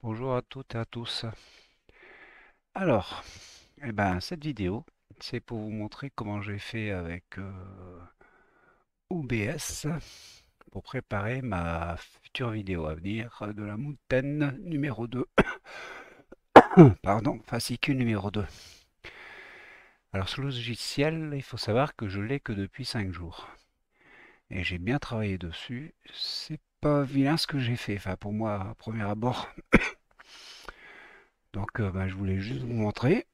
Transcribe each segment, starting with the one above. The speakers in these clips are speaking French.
Bonjour à toutes et à tous. Alors, cette vidéo, c'est pour vous montrer comment j'ai fait avec OBS pour préparer ma future vidéo à venir de la Mountain numéro 2. Pardon, fascicule numéro 2. Alors, ce logiciel, il faut savoir que je l'ai que depuis 5 jours. Et j'ai bien travaillé dessus. C'est pas vilain ce que j'ai fait, enfin pour moi, à premier abord. Donc, je voulais juste vous montrer.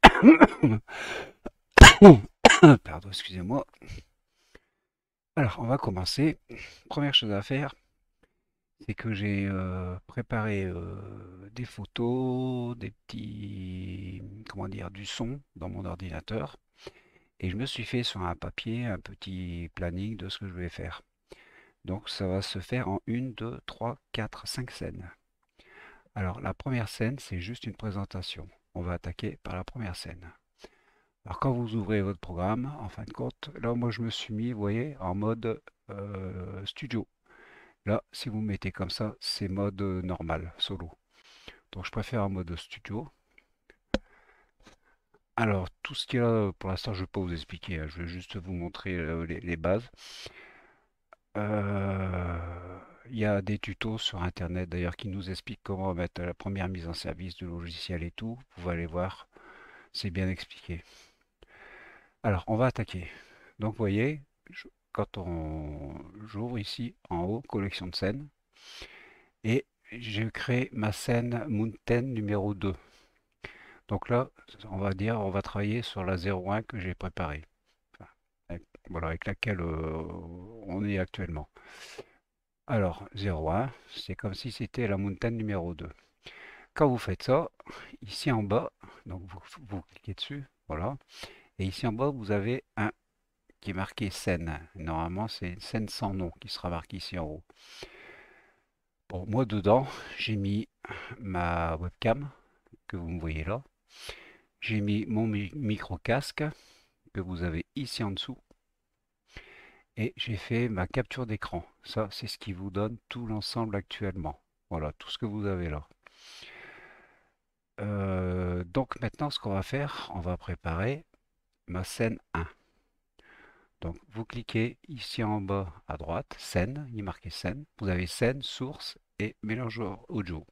Pardon, excusez-moi. Alors, on va commencer. Première chose à faire, c'est que j'ai préparé des photos, des petits, comment dire, du son dans mon ordinateur. Et je me suis fait sur un papier un petit planning de ce que je vais faire. Donc, ça va se faire en une, 2, 3, 4, 5 scènes. Alors, la première scène, c'est juste une présentation. On va attaquer par la première scène. Alors, quand vous ouvrez votre programme, en fin de compte, là, moi, je me suis mis, vous voyez, en mode studio. Là, si vous mettez comme ça, c'est mode normal, solo. Donc je préfère un mode studio. Alors, tout ce qu'il y a, pour l'instant, je ne vais pas vous expliquer, hein, je vais juste vous montrer les bases. Il y a des tutos sur Internet d'ailleurs qui nous expliquent comment mettre la première mise en service du logiciel et tout. Vous pouvez aller voir, c'est bien expliqué. Alors, on va attaquer. Donc, vous voyez, quand j'ouvre ici en haut, collection de scènes, et je crée ma scène Mountain numéro 2. Donc là, on va dire, on va travailler sur la 01 que j'ai préparée. Enfin, voilà, avec laquelle on est actuellement. Alors, 01, c'est comme si c'était la montagne numéro 2. Quand vous faites ça, ici en bas, donc vous cliquez dessus, voilà. Et ici en bas, vous avez un qui est marqué scène. Normalement, c'est une scène sans nom qui sera marqué ici en haut. Bon, moi dedans, j'ai mis ma webcam que vous me voyez là. J'ai mis mon micro casque que vous avez ici en dessous et j'ai fait ma capture d'écran. Ça, c'est ce qui vous donne tout l'ensemble actuellement. Voilà, tout ce que vous avez là. Donc maintenant, ce qu'on va faire, on va préparer ma scène 1. Donc vous cliquez ici en bas à droite, scène, il est marqué scène. Vous avez scène, source et mélangeur audio.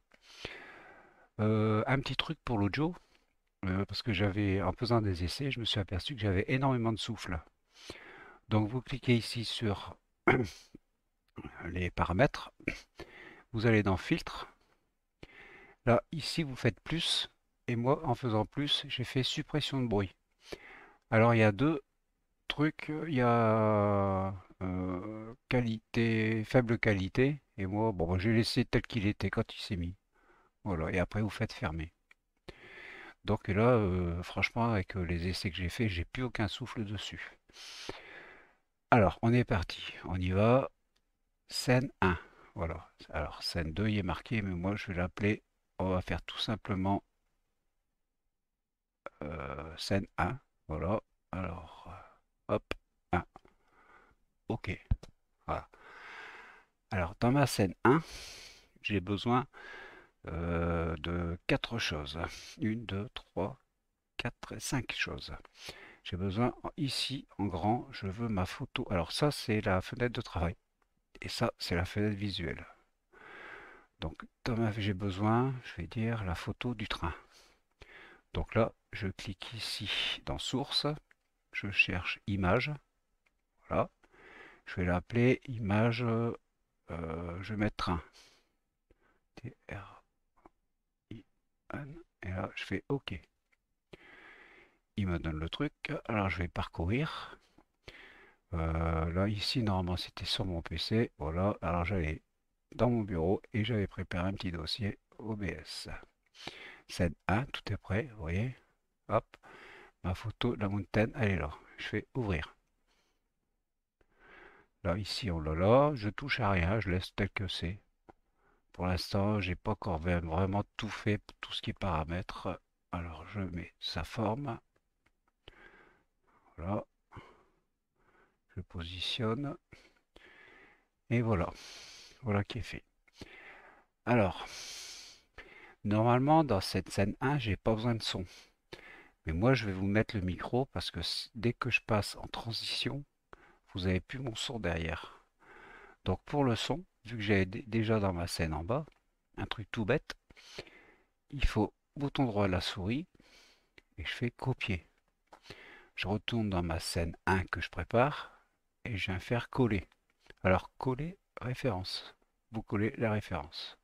Un petit truc pour l'audio, parce que j'avais, en faisant des essais, je me suis aperçu que j'avais énormément de souffle. Donc vous cliquez ici sur les paramètres, vous allez dans filtre. Là, ici, vous faites plus, et moi, en faisant plus, j'ai fait suppression de bruit. Alors, il y a deux trucs. Il y a qualité, faible qualité, et moi, bon, j'ai laissé tel qu'il était quand il s'est mis. Voilà, et après, vous faites fermer. Donc là, franchement, avec les essais que j'ai fait, j'ai plus aucun souffle dessus. Alors, on est parti. On y va. Scène 1. Voilà. Alors, scène 2, il est marqué, mais moi, je vais l'appeler. On va faire tout simplement scène 1. Voilà. Alors, hop, 1. OK. Voilà. Alors, dans ma scène 1, j'ai besoin de 4 choses. Une, 2, 3, 4, 5 choses. J'ai besoin, ici, en grand, je veux ma photo. Alors ça, c'est la fenêtre de travail. Et ça, c'est la fenêtre visuelle. Donc, j'ai besoin, je vais dire, la photo du train. Donc là, je clique ici dans Source. Je cherche Image. Voilà. Je vais l'appeler Image. Je vais mettre train. T-R-I-N. Et là, je fais OK. Il me donne le truc. Alors, je vais parcourir. Là, ici, normalement, c'était sur mon PC. Voilà. Alors, j'allais dans mon bureau et j'avais préparé un petit dossier OBS. Scène 1, tout est prêt. Vous voyez? Hop. Ma photo de la montagne, elle est là. Je fais ouvrir. Là, ici, on l'a là. Je touche à rien. Je laisse tel que c'est. Pour l'instant, j'ai pas encore vraiment tout fait, tout ce qui est paramètres. Alors, je mets sa forme. Voilà. Je positionne. Et voilà. Voilà qui est fait. Alors, Normalement, dans cette scène 1, j'ai pas besoin de son. Mais moi, je vais vous mettre le micro parce que dès que je passe en transition, vous avez plus mon son derrière. Donc pour le son, vu que j'ai déjà dans ma scène en bas, un truc tout bête, il faut bouton droit de la souris et je fais copier. Je retourne dans ma scène 1 que je prépare et je viens faire coller. Alors coller référence. Vous collez la référence.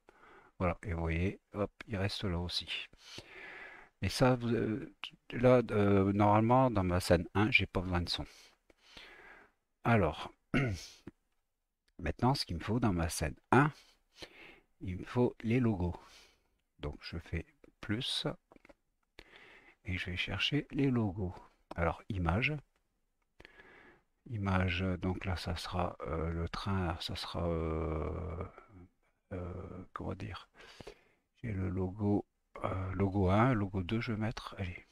Voilà, et vous voyez, hop, il reste là aussi. Et ça, là, normalement, dans ma scène 1, j'ai pas besoin de son. Alors, maintenant, ce qu'il me faut dans ma scène 1, il me faut les logos. Donc, je fais plus et je vais chercher les logos. Alors, image. Image, donc là, ça sera le train, ça sera, comment dire, j'ai le logo, logo 1, logo 2, je vais mettre, allez,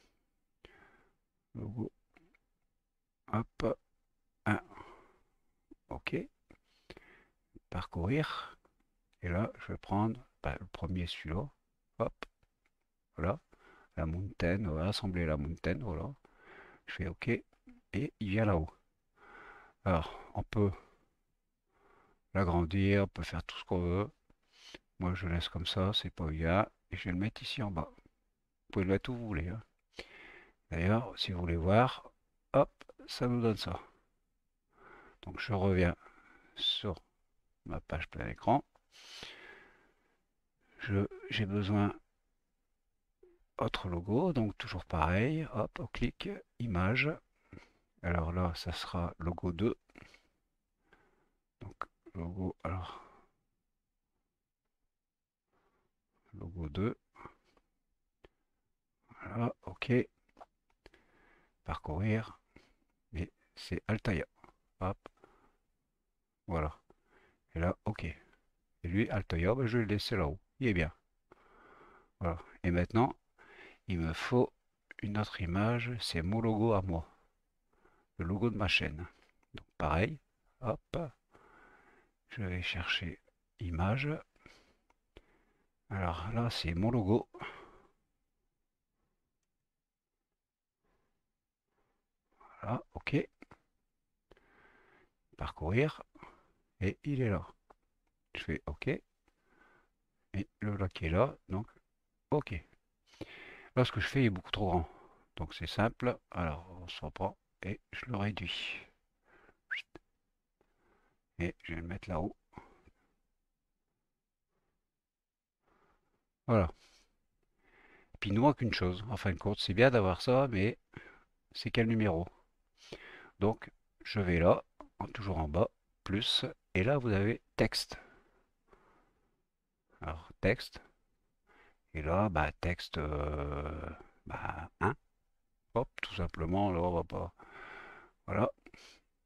logo, hop, 1, ok, parcourir, et là, je vais prendre bah, le premier, celui-là, hop, voilà, la mountain, voilà, assembler la mountain, voilà, je fais ok, et il vient là-haut. Alors, on peut l'agrandir, on peut faire tout ce qu'on veut. Moi, je laisse comme ça, c'est pas bien. Et je vais le mettre ici en bas. Vous pouvez le mettre où vous voulez, hein. D'ailleurs, si vous voulez voir, hop, ça nous donne ça. Donc, je reviens sur ma page plein écran. J'ai besoin autre logo, donc toujours pareil. Hop, on clique, image. Alors là, ça sera logo 2. Donc, logo, alors, logo 2. Voilà, ok. Parcourir. Et c'est Altaïa. Hop, voilà. Et là, ok. Et lui, Altaïa, ben, je vais le laisser là-haut. Il est bien. Voilà. Et maintenant, il me faut une autre image. C'est mon logo à moi. Le logo de ma chaîne. Donc, pareil. Hop. Je vais chercher image. Alors là, c'est mon logo. Voilà, ok. Parcourir. Et il est là. Je fais OK. Et le lac est là. Donc, OK. Là, ce que je fais est beaucoup trop grand. Donc, c'est simple. Alors, on se reprend et je le réduis. Et je vais le mettre là-haut. Voilà. Puis, il nous manque une chose. En fin de compte, c'est bien d'avoir ça, mais c'est quel numéro? Donc, je vais là, toujours en bas, plus. Et là, vous avez texte. Alors, texte. Et là, bah, texte bah, 1. Hop, tout simplement. Là, on va pas. Voilà.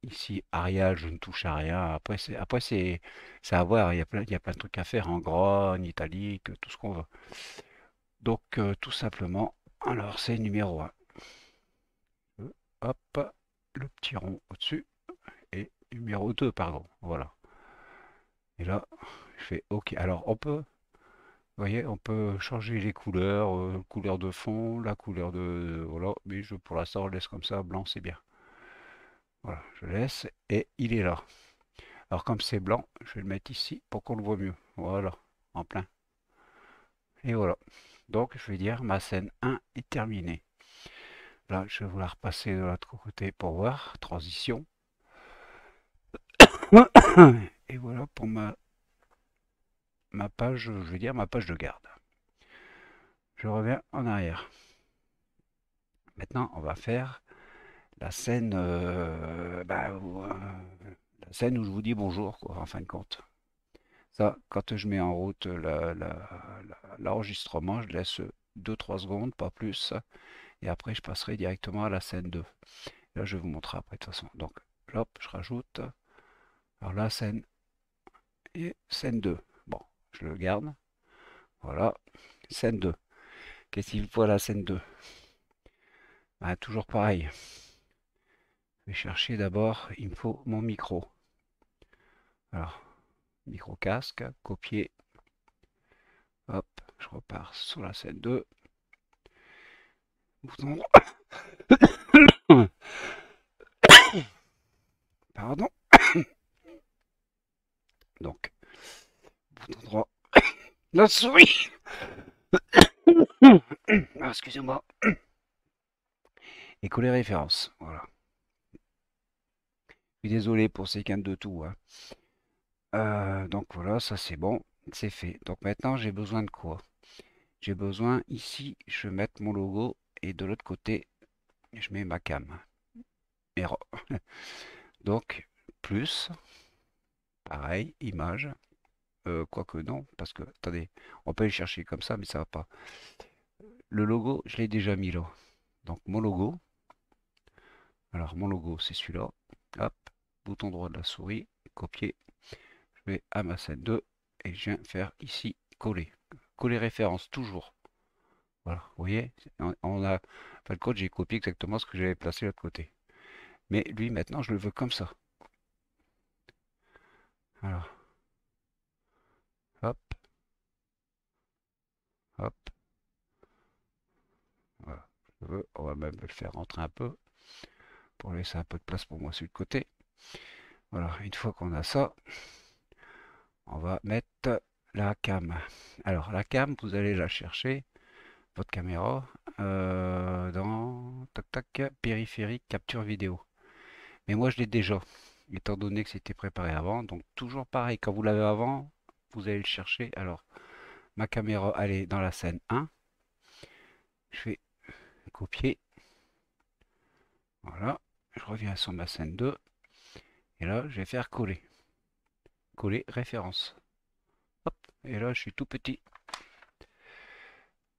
Ici, Arial, je ne touche à rien. C'est à voir. Il y a plein de trucs à faire en gras, en italique, tout ce qu'on veut. Donc, tout simplement, alors c'est numéro 1. Hop, le petit rond au-dessus. Et numéro 2, pardon. Voilà. Et là, je fais OK. Alors, vous voyez, on peut changer les couleurs, couleur de fond, la couleur de, voilà. Mais pour l'instant, on laisse comme ça, blanc, c'est bien. Voilà, je laisse. Et il est là. Alors comme c'est blanc, je vais le mettre ici pour qu'on le voit mieux. Voilà, en plein. Et voilà. Donc je vais dire ma scène 1 est terminée. Là, je vais vous la repasser de l'autre côté pour voir. Transition. Et voilà pour ma page, je vais dire ma page de garde. Je reviens en arrière. Maintenant, on va faire la scène, la scène où je vous dis bonjour, quoi, en fin de compte. Ça, quand je mets en route l'enregistrement, je laisse 2-3 secondes, pas plus. Et après, je passerai directement à la scène 2. Là, je vais vous montrer après de toute façon. Donc, hop, je rajoute. Alors la scène et scène 2. Bon, je le garde. Voilà, scène 2. Qu'est-ce qu'il faut à la scène 2? Ben, toujours pareil. Je vais chercher d'abord, il me faut mon micro. Alors, micro casque, copier. Hop, je repars sur la scène 2. Bouton droit. Pardon. Donc, bouton droit. La souris. Ah, excusez-moi. Et coller référence. Voilà. Je suis désolé pour ces quintes de tout, hein. Donc voilà, ça c'est bon. C'est fait. Donc maintenant, j'ai besoin de quoi? J'ai besoin, ici, je vais mettre mon logo. Et de l'autre côté, je mets ma cam. Error. Donc, plus, pareil, image. Quoique non, parce que, attendez, on peut le chercher comme ça, mais ça va pas. Le logo, je l'ai déjà mis là. Donc, mon logo. Alors, mon logo, c'est celui-là. Hop, bouton droit de la souris, copier. Je vais à ma scène 2 et je viens faire ici, coller. Coller référence, toujours. Voilà, vous voyez, on a, enfin, le code, j'ai copié exactement ce que j'avais placé de l'autre côté. Mais lui, maintenant, je le veux comme ça. Alors, hop, hop, voilà. On va même le faire rentrer un peu pour laisser un peu de place pour moi sur le côté. Voilà, une fois qu'on a ça, on va mettre la cam. Alors, la cam, vous allez la chercher, votre caméra, dans tac tac, périphérique, capture vidéo. Mais moi, je l'ai déjà, étant donné que c'était préparé avant. Donc, toujours pareil, quand vous l'avez avant, vous allez le chercher. Alors, ma caméra, elle est dans la scène 1. Je fais copier. Voilà. Je reviens sur ma scène 2. Et là, je vais faire coller. Coller référence. Hop. Et là, je suis tout petit.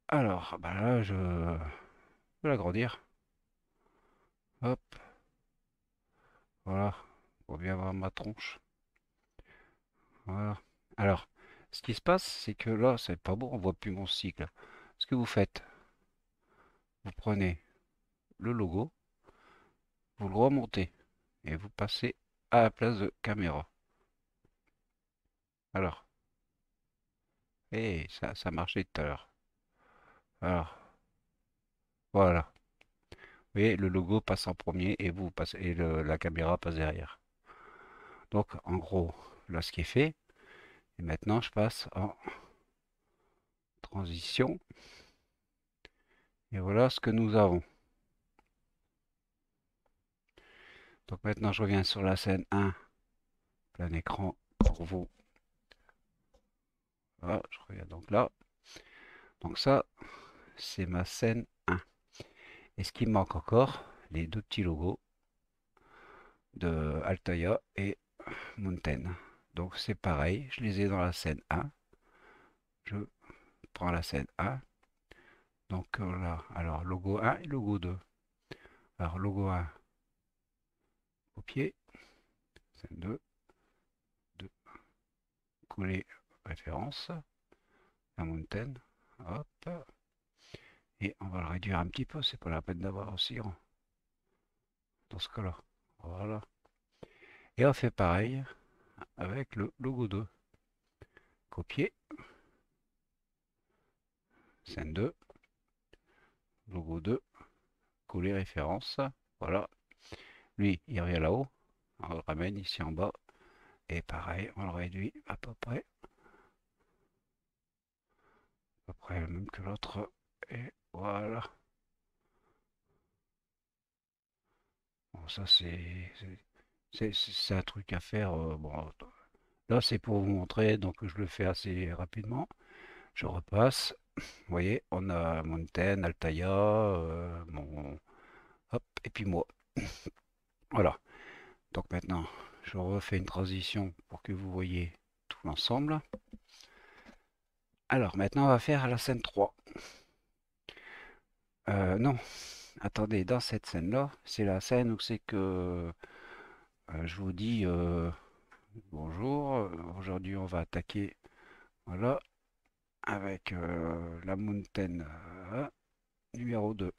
Alors, bah là, je vais l'agrandir. Hop. Voilà. Pour bien voir ma tronche. Voilà. Alors, ce qui se passe, c'est que là, c'est pas beau, on voit plus mon cycle. Ce que vous faites, vous prenez le logo, vous le remontez et vous passez à la place de caméra. Alors, et ça marchait tout à l'heure. Alors, voilà. Vous voyez, le logo passe en premier et vous passez et la caméra passe derrière. Donc, en gros, là, ce qui est fait. Et maintenant, je passe en transition. Et voilà ce que nous avons. Donc maintenant, je reviens sur la scène 1, plein écran pour vous. Voilà, je reviens donc là. Donc ça, c'est ma scène 1. Et ce qui me manque encore, les deux petits logos de Altaïa et Mountain. Donc c'est pareil, je les ai dans la scène 1. Je prends la scène 1. Donc là, alors logo 1 et logo 2. Alors logo 1, copier. Scène 2, 2, coller référence. La Mountain. Hop. Et on va le réduire un petit peu, c'est pas la peine d'avoir aussi grand. Dans ce cas-là. Voilà. Et on fait pareil avec le logo 2. Copier. Scène 2. Logo 2. Coller référence. Voilà. Lui, il revient là-haut. On le ramène ici en bas. Et pareil, on le réduit à peu près le même que l'autre. Et voilà. Bon, ça c'est un truc à faire. Bon, là c'est pour vous montrer, donc je le fais assez rapidement. Je repasse. Vous voyez, on a Mountain, Altaïa, mon... Hop, et puis moi. Voilà. Donc maintenant, je refais une transition pour que vous voyez tout l'ensemble. Alors maintenant, on va faire la scène 3. Non, attendez, dans cette scène-là, c'est la scène où c'est que je vous dis bonjour. Aujourd'hui, on va attaquer, voilà, avec la Mountain numéro 2.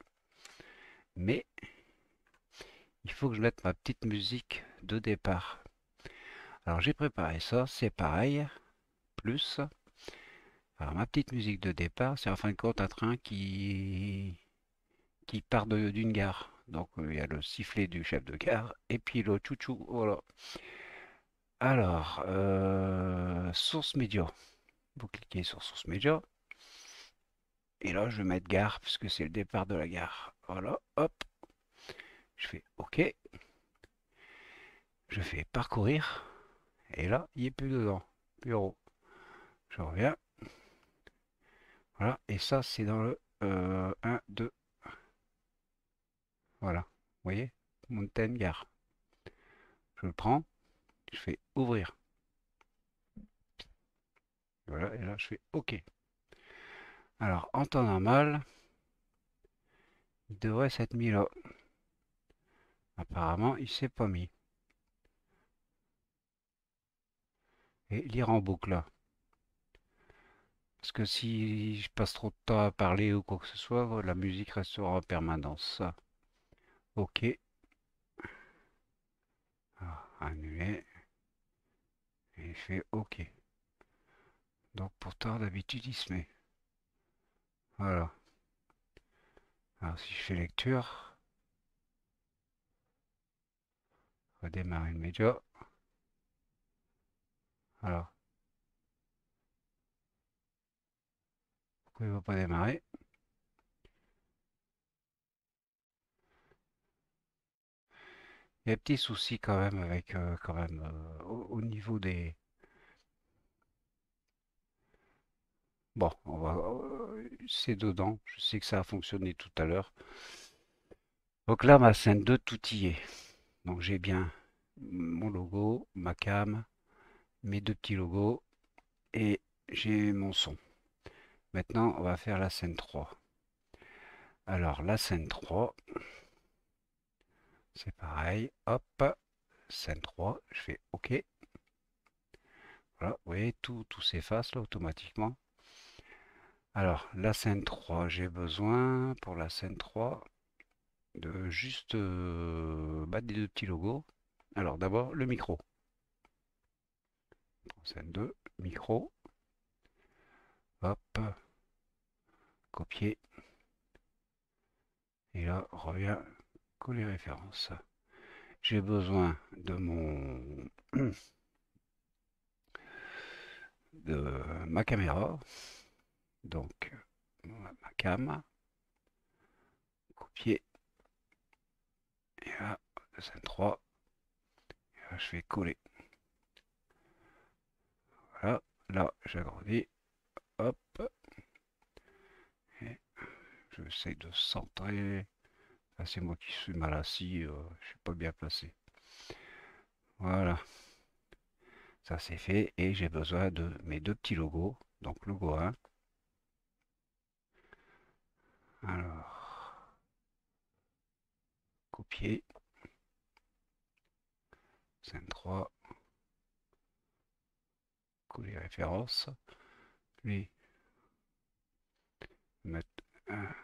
Mais il faut que je mette ma petite musique de départ. Alors j'ai préparé ça, c'est pareil, plus, Alors, ma petite musique de départ, c'est en fin de compte un train qui part d'une gare. Donc, il y a le sifflet du chef de gare et puis le tchou-tchou. Voilà. Alors, source média. Vous cliquez sur source média. Et là, je vais mettre gare puisque c'est le départ de la gare. Voilà, hop, je fais OK. Je fais parcourir. Et là, il n'est plus dedans. Bureau. Je reviens. Voilà. Et ça, c'est dans le 1, 2. Voilà. Vous voyez? Mountain Gare. Je le prends. Je fais ouvrir. Voilà. Et là, je fais OK. Alors, en temps normal, il devrait s'être mis là. Apparemment, il s'est pas mis. Et lire en boucle là. Parce que si je passe trop de temps à parler ou quoi que ce soit, la musique restera en permanence. OK. Alors, annuler. Et je fais OK. Donc pourtant d'habitude il se met. Voilà. Alors si je fais lecture, redémarrer le média. Alors, pourquoi il ne va pas démarrer? Il y a des petits soucis quand même avec quand même au niveau des. Bon, on va. C'est dedans. Je sais que ça a fonctionné tout à l'heure. Donc là, ma scène 2, tout y est. Donc j'ai bien mon logo, ma cam, mes deux petits logos et j'ai mon son. Maintenant, on va faire la scène 3. Alors, la scène 3, c'est pareil. Hop, scène 3, je fais OK. Voilà, vous voyez, tout s'efface là automatiquement. Alors, la scène 3, j'ai besoin pour la scène 3 de juste battre des deux petits logos. Alors, d'abord, le micro. Scène 2, micro. Hop, copier. Et là, revient coller référence. J'ai besoin de mon de ma caméra. Donc, ma cam. Copier. Et là, scène 3. Et là, je fais coller. Voilà. Là, j'agrandis. Hop. Et j'essaie de centrer. Ah, c'est moi qui suis mal assis. Je suis pas bien placé. Voilà. Ça c'est fait. Et j'ai besoin de mes deux petits logos. Donc, logo 1. Alors, copier. Scène 3. Coller référence. Lui, mettre un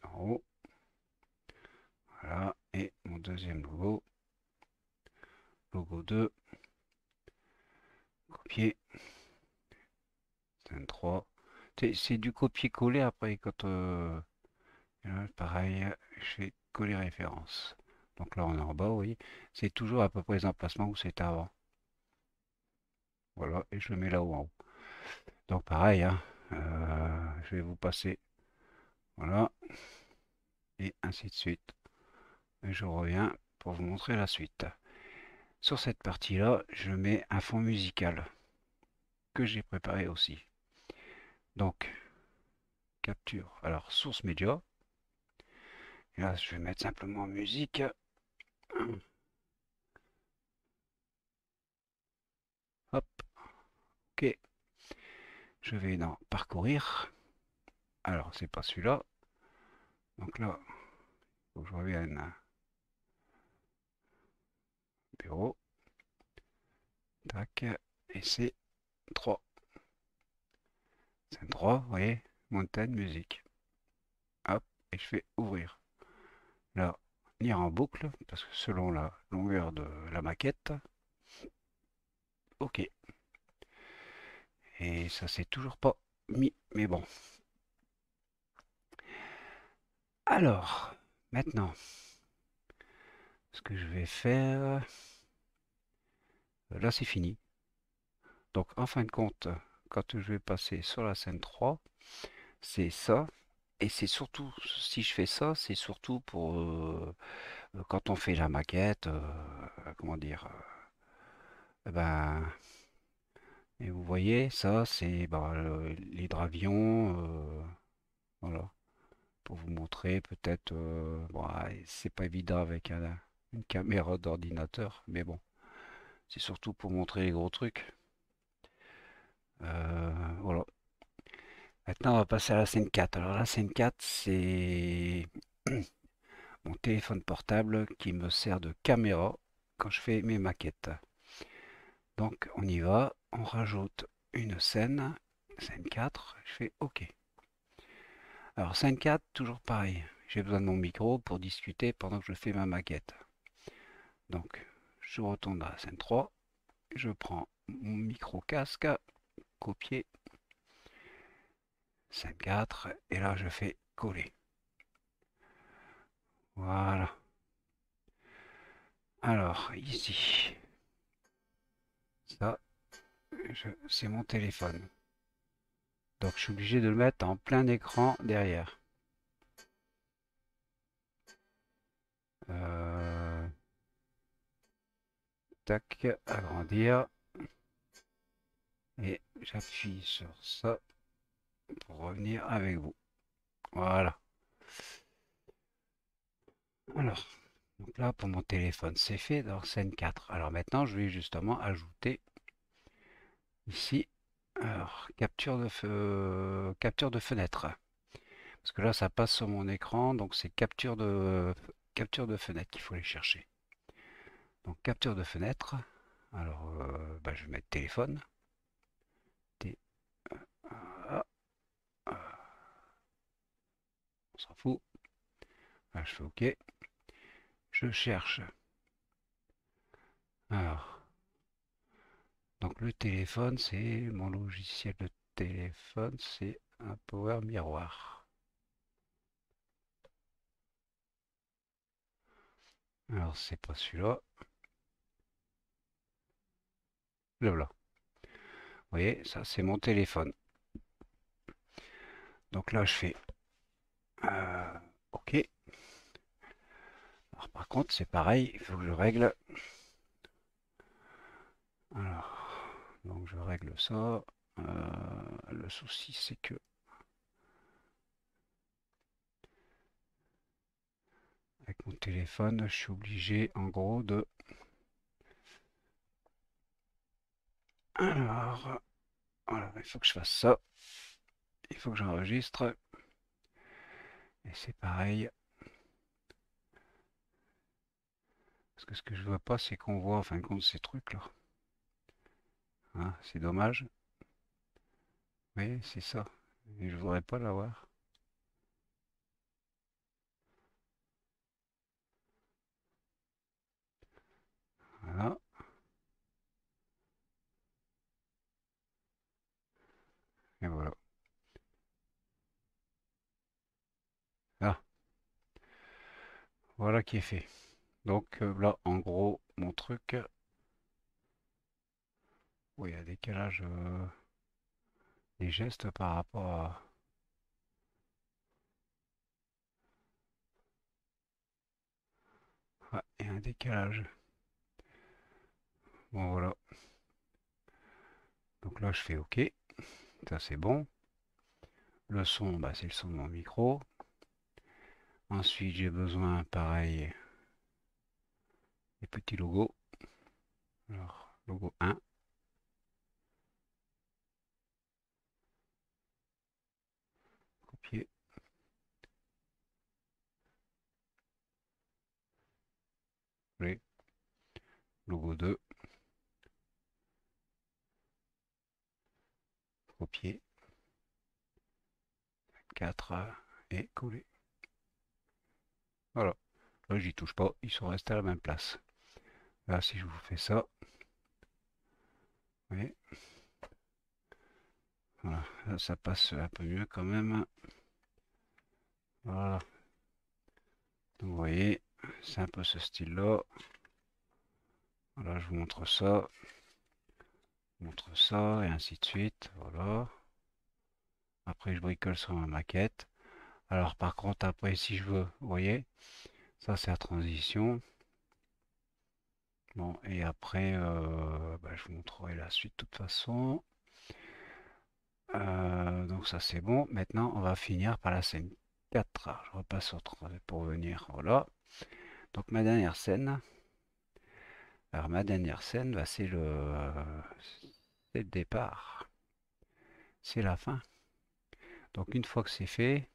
en haut. Voilà. Et mon deuxième logo. Logo 2. Copier. Scène 3. C'est du copier-coller après quand là, pareil, je fais coller référence. Donc là on est en bas, oui. C'est toujours à peu près les emplacements où c'était avant. Voilà, et je le mets là-haut en haut. Donc pareil, hein, je vais vous passer. Voilà, et ainsi de suite. Et je reviens pour vous montrer la suite. Sur cette partie-là, je mets un fond musical que j'ai préparé aussi. Donc, capture. Alors, source média. Et là, je vais mettre simplement musique. Hop, ok. Je vais dans parcourir. Alors, c'est pas celui-là. Donc là, il faut que je revienne à bureau. Tac. Et c'est 3. C'est 3, vous voyez. Montagne, musique. Hop. Et je fais ouvrir. Là, lire en boucle. Parce que selon la longueur de la maquette. OK. Et ça c'est toujours pas mis, mais bon. Alors, maintenant, ce que je vais faire, là c'est fini. Donc en fin de compte, quand je vais passer sur la scène 3, c'est ça. Et c'est surtout, si je fais ça, c'est surtout pour quand on fait la maquette, comment dire, ben, et vous voyez, ça c'est ben, l'hydravion, voilà, pour vous montrer peut-être, bon, c'est pas évident avec une caméra d'ordinateur, mais bon, c'est surtout pour montrer les gros trucs. Voilà. Maintenant, on va passer à la scène 4. Alors, la scène 4, c'est mon téléphone portable qui me sert de caméra quand je fais mes maquettes. Donc, on y va, on rajoute une scène, scène 4, je fais OK. Alors, scène 4, toujours pareil. J'ai besoin de mon micro pour discuter pendant que je fais ma maquette. Donc, je retourne à la scène 3, je prends mon micro casque, copier, scène 4, et là, je fais coller. Voilà. Alors, ici, ça, c'est mon téléphone. Donc, je suis obligé de le mettre en plein écran derrière. Euh, tac, agrandir. Et j'appuie sur ça pour revenir avec vous. Voilà. Alors, donc là, pour mon téléphone, c'est fait dans scène 4. Alors maintenant, je vais justement ajouter ici, alors, capture de fenêtre. Parce que là, ça passe sur mon écran, donc c'est capture de fenêtre qu'il faut aller chercher. Donc capture de fenêtre. Alors, bah, je vais mettre téléphone. T A, on s'en fout. Là, je fais OK. Je cherche. Alors, donc le téléphone, c'est mon logiciel de téléphone, c'est un Power Miroir. Alors, c'est pas celui-là. Le voilà. Vous voyez, ça, c'est mon téléphone. Donc là, je fais OK. Alors, par contre, c'est pareil, il faut que je règle. Alors, donc je règle ça. Le souci, c'est que avec mon téléphone, je suis obligé, en gros, de. Alors, voilà, il faut que je fasse ça. Il faut que j'enregistre. Et c'est pareil. Parce que ce que je veux pas, c'est qu'on voit en fin de compte ces trucs-là. Hein, c'est dommage. Oui, c'est ça. Et je voudrais pas l'avoir. Voilà. Et voilà. Ah, voilà qui est fait. Donc là, en gros, mon truc. Oui, il y a décalage des gestes par rapport à. Ah, il y a un décalage. Bon, voilà. Donc là, je fais OK. Ça, c'est bon. Le son, bah, c'est le son de mon micro. Ensuite, j'ai besoin, pareil, des petits logos. Alors, logo 1, copier, coller. Logo 2, copier, 4 et coller. Voilà. Là, j'y touche pas, ils sont restés à la même place. Là, si je vous fais ça, Oui, voilà, là, ça passe un peu mieux quand même. Voilà, donc vous voyez, c'est un peu ce style-là. Voilà, je vous montre ça, et ainsi de suite. Voilà. Après, je bricole sur ma maquette. Alors, par contre, après, si je veux, vous voyez, ça c'est la transition. Bon, et après, bah, je vous montrerai la suite de toute façon. Donc ça c'est bon. Maintenant, on va finir par la scène 4. Alors, je repasse pour venir. Voilà. Donc ma dernière scène. Alors ma dernière scène, bah, c'est le départ. C'est la fin. Donc une fois que c'est fait,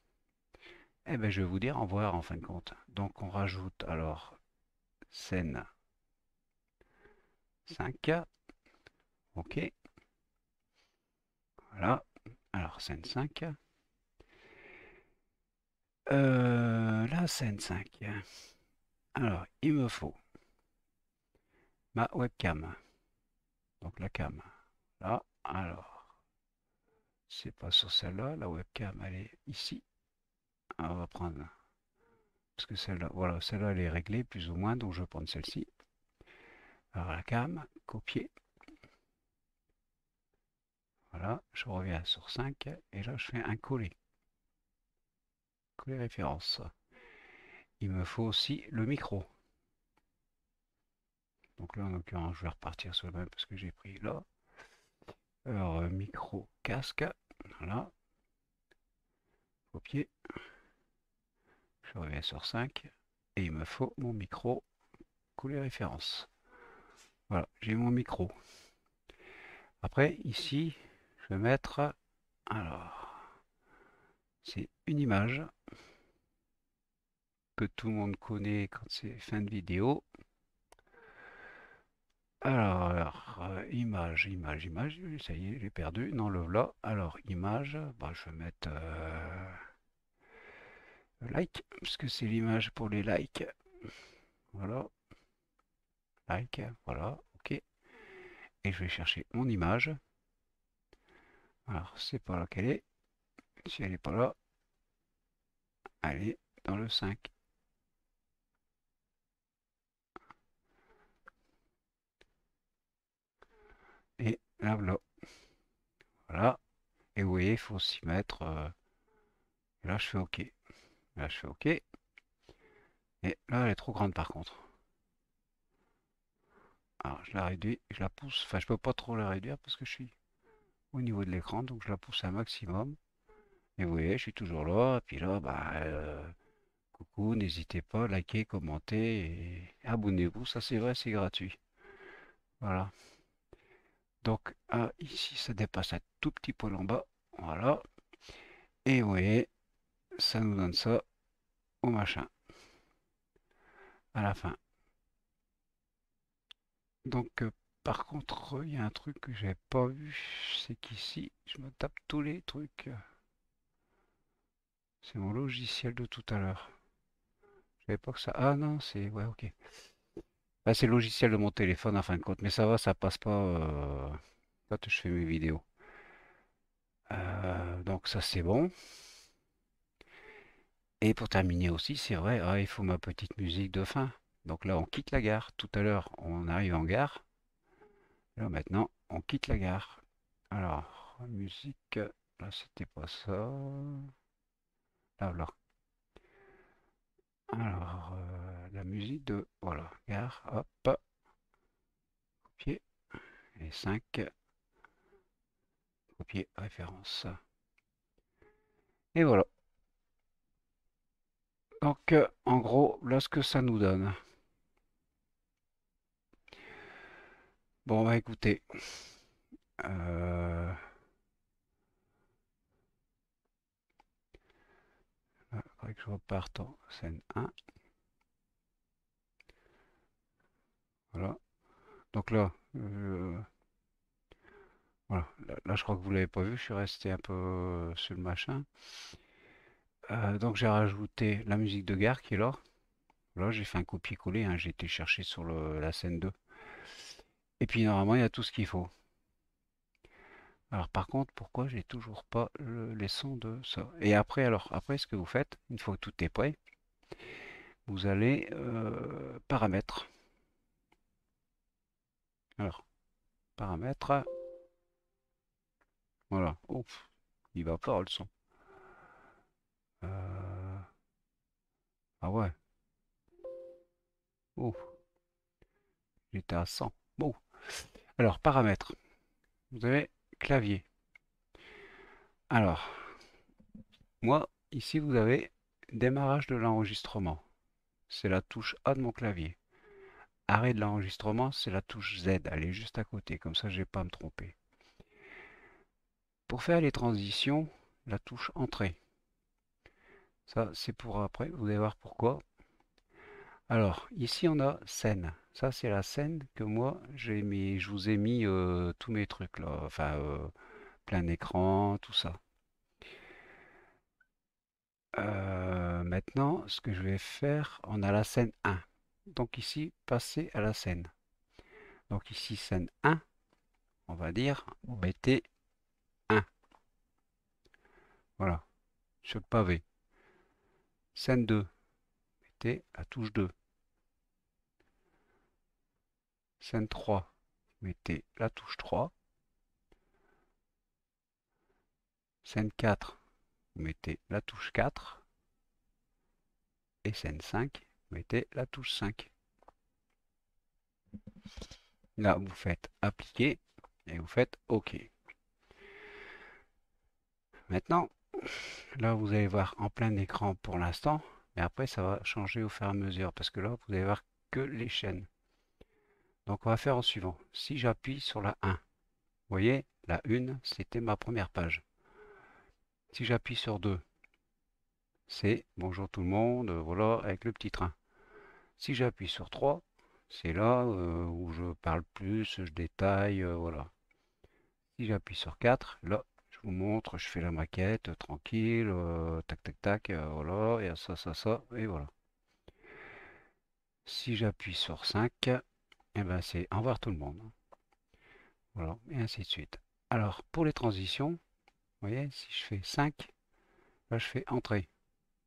eh ben, je vais vous dire au revoir en fin de compte. Donc on rajoute alors scène 5. Ok. Voilà. Alors scène 5. La scène 5. Alors, il me faut ma webcam. Donc la cam. Là. Alors, c'est pas sur celle-là. La webcam, elle est ici. On va prendre. Parce que celle-là, voilà, celle-là, elle est réglée plus ou moins. Donc je vais prendre celle-ci. Alors la cam, copier. Voilà, je reviens sur 5. Et là, je fais un coller. Coller référence. Il me faut aussi le micro. Donc là, en l'occurrence, je vais repartir sur le même parce que j'ai pris là. Alors, micro, casque. Voilà, copier. Je reviens sur 5. Et il me faut mon micro, coller référence. Voilà, j'ai mon micro. Après, ici, je vais mettre, alors, c'est une image que tout le monde connaît quand c'est fin de vidéo. Alors, image, ça y est, j'ai perdu. Non, le voilà. Alors, image, bah, je vais mettre like, parce que c'est l'image pour les likes. Voilà, like, voilà, ok. Et je vais chercher mon image. Alors, c'est pas là qu'elle est. Si elle n'est pas là, elle est dans le 5. Et là, voilà. Voilà. Et vous voyez, il faut s'y mettre. Là, je fais OK. Là, je fais OK. Et là, elle est trop grande par contre. Alors, je la réduis, je la pousse. Enfin, je peux pas trop la réduire parce que je suis au niveau de l'écran, donc je la pousse un maximum. Et vous voyez, je suis toujours là. Et puis là, bah, coucou, n'hésitez pas, likez, commentez et abonnez-vous. Ça, c'est vrai, c'est gratuit. Voilà. Donc, ici, ça dépasse un tout petit poil en bas. Voilà. Et vous voyez, ça nous donne ça au machin à la fin. Donc, par contre, il y a un truc que j'avais pas vu, c'est qu'ici, je me tape tous les trucs. C'est mon logiciel de tout à l'heure. Je savais pas que ça. Ah non, c'est. Ouais, ok. Bah, c'est le logiciel de mon téléphone en fin de compte, mais ça va, ça passe pas quand je fais mes vidéos. Donc, ça, c'est bon. Et pour terminer aussi, c'est vrai, il faut ma petite musique de fin. Donc là, on quitte la gare. Tout à l'heure, on arrive en gare. Là, maintenant, on quitte la gare. Alors, musique. Là, c'était pas ça. Là, là. Alors, la musique de... Voilà, gare, hop, copier. Et 5, copier, référence. Et voilà. Donc, en gros, là, ce que ça nous donne. Bon, bah écoutez. Euh, faudrait que je reparte en scène 1. Voilà. Donc là, voilà. Là, je crois que vous l'avez pas vu, je suis resté un peu sur le machin. Donc j'ai rajouté la musique de gare qui est là. Là, j'ai fait un copier-coller, hein, j'ai été chercher sur la scène 2. Et puis normalement, il y a tout ce qu'il faut. Alors par contre, pourquoi j'ai toujours pas les sons de ça? Et après, alors, après ce que vous faites, une fois que tout est prêt, vous allez paramètres. Alors, paramètres, voilà. Ouf, il va pas le son. Euh, ah ouais, ouf, j'étais à 100. Bon, alors paramètres. Vous avez clavier. Alors, moi, ici, vous avez démarrage de l'enregistrement. C'est la touche A de mon clavier. Arrêt de l'enregistrement, c'est la touche Z. Elle est juste à côté, comme ça, je vais pas me tromper. Pour faire les transitions, la touche entrée. Ça, c'est pour après. Vous allez voir pourquoi. Alors, ici, on a scène. Ça, c'est la scène que moi, j'ai mis. Je vous ai mis tous mes trucs là. Enfin, plein écran, tout ça. Maintenant, ce que je vais faire, on a la scène 1. Donc ici, passer à la scène. Donc ici, scène 1, on va dire, vous mettez 1. Voilà, sur le pavé. Scène 2, mettez la touche 2. Scène 3, mettez la touche 3. Scène 4, vous mettez la touche 4. Et scène 5, vous mettez la touche 5. Là, vous faites appliquer et vous faites OK. Maintenant, là, vous allez voir en plein écran pour l'instant, mais après, ça va changer au fur et à mesure parce que là, vous allez voir que les chaînes. Donc, on va faire en suivant. Si j'appuie sur la 1, vous voyez, la 1, c'était ma première page. Si j'appuie sur 2, c'est bonjour tout le monde, voilà, avec le petit train. Si j'appuie sur 3, c'est là où je parle plus, je détaille, voilà. Si j'appuie sur 4, là, je vous montre, je fais la maquette, tranquille, tac, tac, tac, voilà, et ça, et voilà. Si j'appuie sur 5, eh ben c'est au revoir tout le monde. Voilà, et ainsi de suite. Alors, pour les transitions, vous voyez, si je fais 5, là je fais entrée.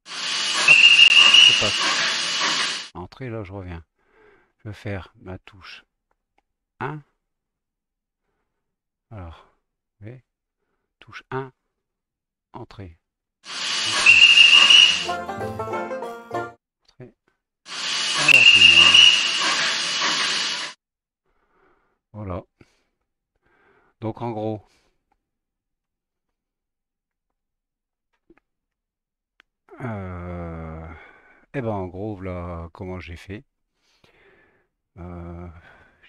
Hop, je passe. Entrée, là je reviens. Je vais faire ma touche 1. Alors, vous voyez, touche 1, entrée. Entrée. Au revoir tout le monde. Voilà. Donc en gros, eh ben en gros, voilà comment j'ai fait. Euh,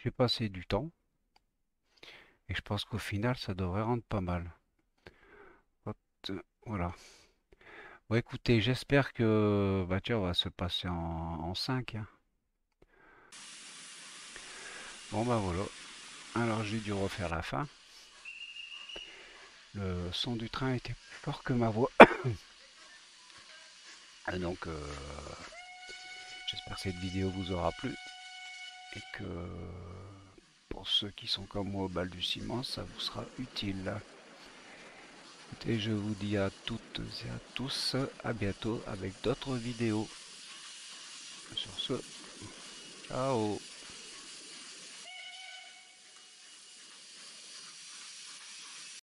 j'ai passé du temps et je pense qu'au final, ça devrait rendre pas mal. Hop, voilà. Bon, écoutez, j'espère que bah tiens, on va se passer en 5, hein. Bon bah voilà. Alors j'ai dû refaire la fin. Le son du train était plus fort que ma voix. Et donc j'espère que cette vidéo vous aura plu et que pour ceux qui sont comme moi au balbutiement, ça vous sera utile. Et je vous dis à toutes et à tous, à bientôt avec d'autres vidéos. Sur ce, ciao!